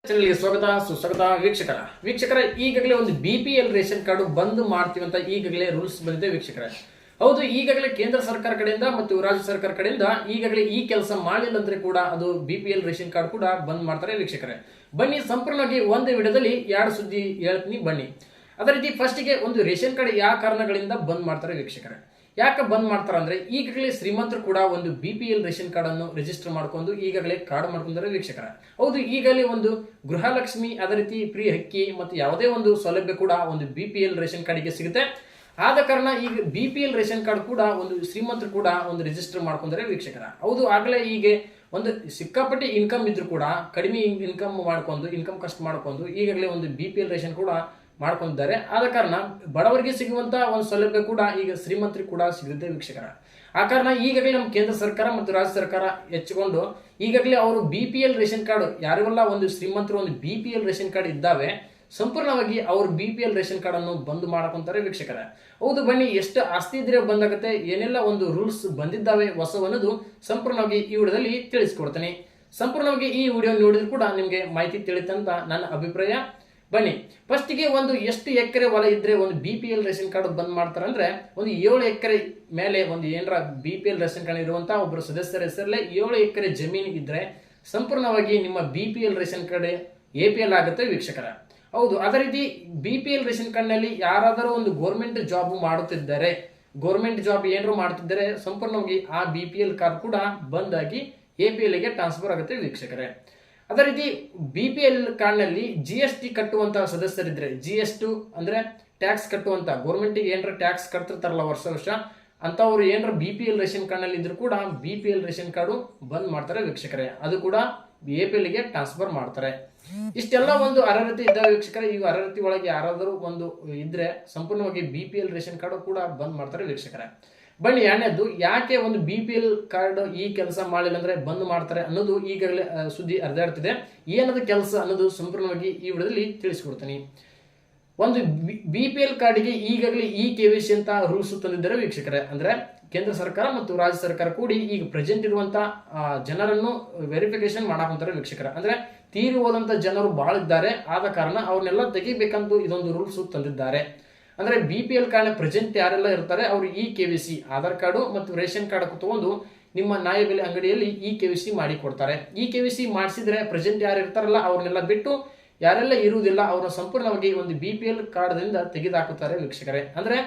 ಚಾನೆಲ್ಗೆ ಸ್ವಾಗತ ಸುಸ್ವಾಗತ ವೀಕ್ಷಕರ ಈಗಾಗಲೇ ಒಂದು BPL ರೇಷನ್ ಕಾರ್ಡ್ ಬಂದ್ ಮಾಡ್ತೀವಿ ಅಂತ ಈಗಾಗಲೇ ರೂಲ್ಸ್ ಬಂದಿದೆ ವೀಕ್ಷಕರೇ. ಹೌದು, ಈಗಾಗಲೇ ಕೇಂದ್ರ ಸರ್ಕಾರ ಕಡೆಯಿಂದ ಮತ್ತು ರಾಜ್ಯ ಸರ್ಕಾರ ಕಡೆಯಿಂದ ಈಗಾಗಲೇ ಈ ಕೆಲಸ ಮಾಡಿಲ್ಲ ಅಂದ್ರೆ ಕೂಡ ಅದು BPL ರೇಷನ್ ಕಾರ್ಡ್ ಕೂಡ ಬಂದ್ ಮಾಡ್ತಾರೆ ವೀಕ್ಷಕರೇ. ಬನ್ನಿ ಸಂಪೂರ್ಣವಾಗಿ ಒಂದು ವಿಡಿಯೋದಲ್ಲಿ ಎರಡು ಸುದ್ದಿ ಹೇಳ್ತೀನಿ ಬನ್ನಿ. ಅದೇ ರೀತಿ ಫಸ್ಟಿಗೆ ಒಂದು ರೇಷನ್ ಕಾರ್ಡ್ ಯಾವ ಕಾರಣಗಳಿಂದ ಬಂದ್ ಮಾಡ್ತಾರೆ ವೀಕ್ಷಕರೇ. ಯಾಕೆ ಬಂದ್ ಮಾಡ್ತಾರೆ ಅಂದ್ರೆ ಈಗಾಗಲೇ ಶ್ರೀಮಂತರು ಕೂಡ ಒಂದು BPL ರೇಷನ್ ಕಾರ್ಡ್ ಅನ್ನು ರಿಜಿಸ್ಟರ್ ಮಾಡ್ಕೊಂಡು ಈಗಾಗಲೇ ಕಾರ್ಡ್ ಮಾಡ್ಕೊಂಡ್ರೆ ವೀಕ್ಷಕರ. ಹೌದು, ಈಗಲೇ ಒಂದು ಗೃಹಲಕ್ಷ್ಮಿ ಅದೇ ರೀತಿ ಫ್ರೀ ಅಕ್ಕಿ ಮತ್ತು ಯಾವುದೇ ಒಂದು ಸೌಲಭ್ಯ ಕೂಡ ಒಂದು BPL ರೇಷನ್ ಕಾರ್ಡ್ಗೆ ಸಿಗುತ್ತೆ. ಆದ ಕಾರಣ ಈಗ BPL ರೇಷನ್ ಕಾರ್ಡ್ ಕೂಡ ಒಂದು ಶ್ರೀಮಂತರು ಕೂಡ ಒಂದು ರಿಜಿಸ್ಟರ್ ಮಾಡ್ಕೊಂಡ್ರೆ ವೀಕ್ಷಕರ. ಹೌದು, ಆಗಲೇ ಈಗ ಒಂದು ಸಿಕ್ಕಾಪಟ್ಟೆ ಇನ್ಕಮ್ ಇದ್ರು ಕೂಡ ಕಡಿಮೆ ಇನ್ಕಮ್ ಕಷ್ಟ ಮಾಡ್ಕೊಂಡು ಈಗಾಗಲೇ ಒಂದು BPL ರೇಷನ್ ಕೂಡ ಮಾಡ್ಕೊಂಡಿದ್ದಾರೆ. ಆದ ಕಾರಣ ಬಡವರಿಗೆ ಸಿಗುವಂತ ಒಂದು ಸೌಲಭ್ಯ ಕೂಡ ಈಗ ಶ್ರೀಮಂತರಿಗೆ ಕೂಡ ಸಿಗುತ್ತೆ ವೀಕ್ಷಕರ. ಆ ಕಾರಣ ಈಗಾಗಲೇ ನಮ್ಮ ಕೇಂದ್ರ ಸರ್ಕಾರ ಮತ್ತು ರಾಜ್ಯ ಸರ್ಕಾರ ಹೆಚ್ಚಿಕೊಂಡು ಈಗಾಗಲೇ ಅವರು BPL ರೇಷನ್ ಕಾರ್ಡ್ ಯಾರಿಗೆಲ್ಲ ಒಂದು ಶ್ರೀಮಂತರು ಒಂದು BPL ರೇಷನ್ ಕಾರ್ಡ್ ಇದ್ದಾವೆ ಸಂಪೂರ್ಣವಾಗಿ ಅವರು BPL ರೇಷನ್ ಕಾರ್ಡ್ ಅನ್ನು ಬಂದ್ ಮಾಡಕೊಂತಾರೆ ವೀಕ್ಷಕರ. ಹೌದು, ಬನ್ನಿ ಎಷ್ಟು ಆಸ್ತಿ ಇದ್ರೆ ಬಂದಾಗುತ್ತೆ, ಏನೆಲ್ಲ ಒಂದು ರೂಲ್ಸ್ ಬಂದಿದ್ದಾವೆ ಹೊಸವನ್ನೋದು ಸಂಪೂರ್ಣವಾಗಿ ಈ ವಿಡಿಯೋದಲ್ಲಿ ತಿಳಿಸ್ಕೊಡ್ತೇನೆ. ಸಂಪೂರ್ಣವಾಗಿ ಈ ವಿಡಿಯೋ ನೋಡಿದ್ರು ಕೂಡ ನಿಮ್ಗೆ ಮಾಹಿತಿ ತಿಳಿತಂತ ನನ್ನ ಅಭಿಪ್ರಾಯ. ಬನ್ನಿ ಫಸ್ಟಿಗೆ ಒಂದು ಎಷ್ಟು ಎಕರೆ ಹೊಲ ಇದ್ರೆ ಒಂದು BPL ರೇಷನ್ ಕಾರ್ಡ್ ಬಂದ್ ಮಾಡ್ತಾರೆ ಅಂದ್ರೆ ಒಂದು 7 ಎಕರೆ ಮೇಲೆ ಒಂದು ಏನರ BPL ರೇಷನ್ ಕಾರ್ಡ್ ಇರುವಂತಹ ಒಬ್ಬರು ಸದಸ್ಯರ ಹೆಸರಲ್ಲೇ 7 ಎಕರೆ ಜಮೀನು ಇದ್ರೆ ಸಂಪೂರ್ಣವಾಗಿ ನಿಮ್ಮ BPL ರೇಷನ್ ಕಾರ್ಡ್ APL ಆಗುತ್ತೆ ವೀಕ್ಷಕರ. ಹೌದು, ಅದೇ ರೀತಿ BPL ರೇಷನ್ ಕಾರ್ಡ್ ನಲ್ಲಿ ಯಾರಾದರೂ ಒಂದು ಗೌರ್ಮೆಂಟ್ ಜಾಬ್ ಮಾಡುತ್ತಿದ್ದಾರೆ, ಗೌರ್ಮೆಂಟ್ ಜಾಬ್ ಏನಾದ್ರು ಮಾಡ್ತಿದ್ದಾರೆ ಸಂಪೂರ್ಣವಾಗಿ ಆ BPL ಕಾರ್ಡ್ ಕೂಡ ಬಂದಾಗಿ APL ಗೆ ಟ್ರಾನ್ಸ್ಫರ್ ಆಗುತ್ತೆ ವೀಕ್ಷಕರೇ. ಅದೇ ರೀತಿ BPL ಕಾರ್ಡ್ ನಲ್ಲಿ GST ಕಟ್ಟುವಂತಹ ಸದಸ್ಯರಿದ್ರೆ, GST ಅಂದ್ರೆ ಟ್ಯಾಕ್ಸ್ ಕಟ್ಟುವಂತ ಗೌರ್ಮೆಂಟ್ ಏನಾರ ಟ್ಯಾಕ್ಸ್ ಕಟ್ತಿರ್ತಾರಲ್ಲ ವರ್ಷ ಅಂತವ್ರು ಏನಾರ BPL ರೇಷನ್ ಕಾರ್ಡ್ ನಲ್ಲಿ ಇದ್ರು ಕೂಡ BPL ರೇಷನ್ ಕಾರ್ಡ್ ಬಂದ್ ಮಾಡ್ತಾರೆ ವೀಕ್ಷಕರೇ. ಅದು ಕೂಡ APL ಗೆ ಟ್ರಾನ್ಸ್ಫರ್ ಮಾಡ್ತಾರೆ. ಇಷ್ಟೆಲ್ಲ ಒಂದು ಅರ್ಹತೆ ಇದ್ದಾವೆ ವೀಕ್ಷಕರೇ. ಈ ಅರ್ಹತೆ ಒಳಗೆ ಯಾರಾದರೂ ಒಂದು ಇದ್ರೆ ಸಂಪೂರ್ಣವಾಗಿ BPL ರೇಷನ್ ಕಾರ್ಡ್ ಕೂಡ ಬಂದ್ ಮಾಡ್ತಾರೆ ವೀಕ್ಷಕರೇ. ಬನ್ನಿ ಎರಡನೇದು, ಯಾಕೆ ಒಂದು BPL ಕಾರ್ಡ್ ಈ ಕೆಲಸ ಮಾಡಿಲ್ಲ ಅಂದ್ರೆ ಬಂದ್ ಮಾಡ್ತಾರೆ ಅನ್ನೋದು ಈಗಾಗಲೇ ಸುದ್ದಿ ಹರಿದಾಡ್ತಿದೆ. ಏನದು ಕೆಲಸ ಅನ್ನೋದು ಸಂಪೂರ್ಣವಾಗಿ ಈ ವಿಡಿಯೋದಲ್ಲಿ ತಿಳಿಸ್ಕೊಡ್ತೀನಿ. ಒಂದು BPL ಕಾರ್ಡ್ಗೆ ಈಗಾಗಲೇ KYC ಅಂತ ರೂಲ್ಸ್ ತಂದಿದ್ದಾರೆ ವೀಕ್ಷಕರೇ. ಅಂದ್ರೆ ಕೇಂದ್ರ ಸರ್ಕಾರ ಮತ್ತು ರಾಜ್ಯ ಸರ್ಕಾರ ಕೂಡಿ ಈಗ ಪ್ರೆಸೆಂಟ್ ಇರುವಂತ ಜನರನ್ನು ವೆರಿಫಿಕೇಶನ್ ಮಾಡಾಕೊಂತಾರೆ ವೀಕ್ಷಕರ. ಅಂದ್ರೆ ತೀರಿ ಹೋದಂತ ಜನರು ಬಹಳ ಇದ್ದಾರೆ, ಆದ ಕಾರಣ ಅವ್ರನ್ನೆಲ್ಲ ತೆಗಿಬೇಕಂತೂ ಇದೊಂದು ರೂಲ್ಸ್ ತಂದಿದ್ದಾರೆ. ಅಂದ್ರೆ BPL ಕಾರ್ಡ್ ಪ್ರೆಸೆಂಟ್ ಯಾರೆಲ್ಲ ಇರ್ತಾರೆ ಅವರು KYC ಆಧಾರ್ ಕಾರ್ಡು ಮತ್ತು ರೇಷನ್ ಕಾರ್ಡ್ ತಗೊಂಡು ನಿಮ್ಮ ನ್ಯಾಯಬೆಲೆ ಅಂಗಡಿಯಲ್ಲಿ KYC ಮಾಡಿ ಕೊಡ್ತಾರೆ. KYC ಮಾಡಿಸಿದ್ರೆ ಪ್ರೆಸೆಂಟ್ ಯಾರು ಇರ್ತಾರಲ್ಲ ಅವ್ರನ್ನೆಲ್ಲ ಬಿಟ್ಟು ಯಾರೆಲ್ಲ ಇರುವುದಿಲ್ಲ ಅವ್ರನ್ನ ಸಂಪೂರ್ಣವಾಗಿ ಒಂದು BPL ಕಾರ್ಡ್ದಿಂದ ತೆಗೆದುಹಾಕುತ್ತಾರೆ ವೀಕ್ಷಕರೇ. ಅಂದ್ರೆ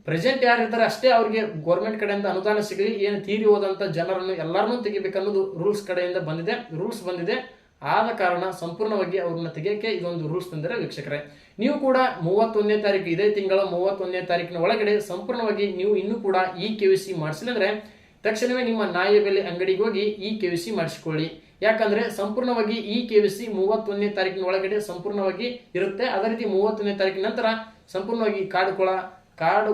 ಪ್ರೆಸೆಂಟ್ ಯಾರು ಇರ್ತಾರೆ ಅಷ್ಟೇ ಅವ್ರಿಗೆ ಗೌರ್ಮೆಂಟ್ ಕಡೆಯಿಂದ ಅನುದಾನ ಸಿಗಲಿ, ಏನು ತೀರಿ ಹೋದಂತ ಜನರನ್ನು ಎಲ್ಲರನ್ನೂ ತೆಗಿಬೇಕನ್ನೋದು ರೂಲ್ಸ್ ಕಡೆಯಿಂದ ಬಂದಿದೆ. ಆದ ಕಾರಣ ಸಂಪೂರ್ಣವಾಗಿ ಅವ್ರನ್ನ ತೆಗೆಯಕ್ಕೆ ಇದೊಂದು ರೂಲ್ಸ್ ತಂದಿದೆ ವೀಕ್ಷಕರೇ. ನೀವು ಕೂಡ 31ನೇ ತಾರೀಕು ಇದೇ ತಿಂಗಳ 31ನೇ ತಾರೀಕಿನ ಒಳಗಡೆ ಸಂಪೂರ್ಣವಾಗಿ ನೀವು ಇನ್ನೂ ಕೂಡ KYC ಮಾಡಿಸಿಲ್ಲ ಅಂದ್ರೆ ತಕ್ಷಣವೇ ನಿಮ್ಮ ನ್ಯಾಯಬೆಲೆ ಅಂಗಡಿಗೆ ಹೋಗಿ KYC ಮಾಡಿಸಿಕೊಳ್ಳಿ. ಯಾಕಂದ್ರೆ ಸಂಪೂರ್ಣವಾಗಿ KYC 31ನೇ ತಾರೀಕಿನ ಒಳಗಡೆ ಸಂಪೂರ್ಣವಾಗಿ ಇರುತ್ತೆ. ಅದೇ ರೀತಿ 31ನೇ ತಾರೀಕಿನ ನಂತರ ಸಂಪೂರ್ಣವಾಗಿ ಕಾರ್ಡ್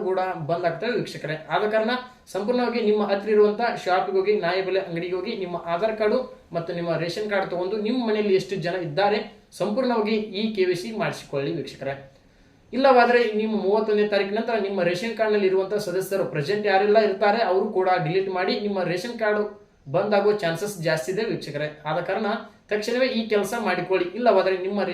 ಕೂಡ ಬಂದ್ ಆಗ್ತವೆ ವೀಕ್ಷಕರೇ. ಆದ ಕಾರಣ ಸಂಪೂರ್ಣವಾಗಿ ನಿಮ್ಮ ಹತ್ರ ಇರುವಂತಹ ಶಾಪಿಗೆ ಹೋಗಿ ನ್ಯಾಯಬೆಲೆ ಅಂಗಡಿಗೆ ಹೋಗಿ ನಿಮ್ಮ ಆಧಾರ್ ಕಾರ್ಡು ಮತ್ತು ನಿಮ್ಮ ರೇಷನ್ ಕಾರ್ಡ್ ತಗೊಂಡು ನಿಮ್ಮ ಮನೆಯಲ್ಲಿ ಎಷ್ಟು ಜನ ಇದ್ದಾರೆ ಸಂಪೂರ್ಣವಾಗಿ KYC ಮಾಡಿಸಿಕೊಳ್ಳಿ ವೀಕ್ಷಕರೇ. ಇಲ್ಲವಾದ್ರೆ ನಿಮ್ಮ 31ನೇ ತಾರೀಕಿನ ನಂತರ ನಿಮ್ಮ ರೇಷನ್ ಕಾರ್ಡ್ ನಲ್ಲಿ ಇರುವಂತಹ ಸದಸ್ಯರು ಪ್ರೆಸೆಂಟ್ ಯಾರೆಲ್ಲ ಇರ್ತಾರೆ ಅವರು ಕೂಡ ಡಿಲೀಟ್ ಮಾಡಿ ನಿಮ್ಮ ರೇಷನ್ ಕಾರ್ಡ್ ಬಂದ್ ಆಗೋ ಚಾನ್ಸಸ್ ಜಾಸ್ತಿ ಇದೆ ವೀಕ್ಷಕರೇ. ಆದ ಕಾರಣ ತಕ್ಷಣವೇ ಈ ಕೆಲಸ ಮಾಡಿಕೊಳ್ಳಿ. ಇಲ್ಲವಾದ್ರೆ ನಿಮ್ಮ ರೇಷನ್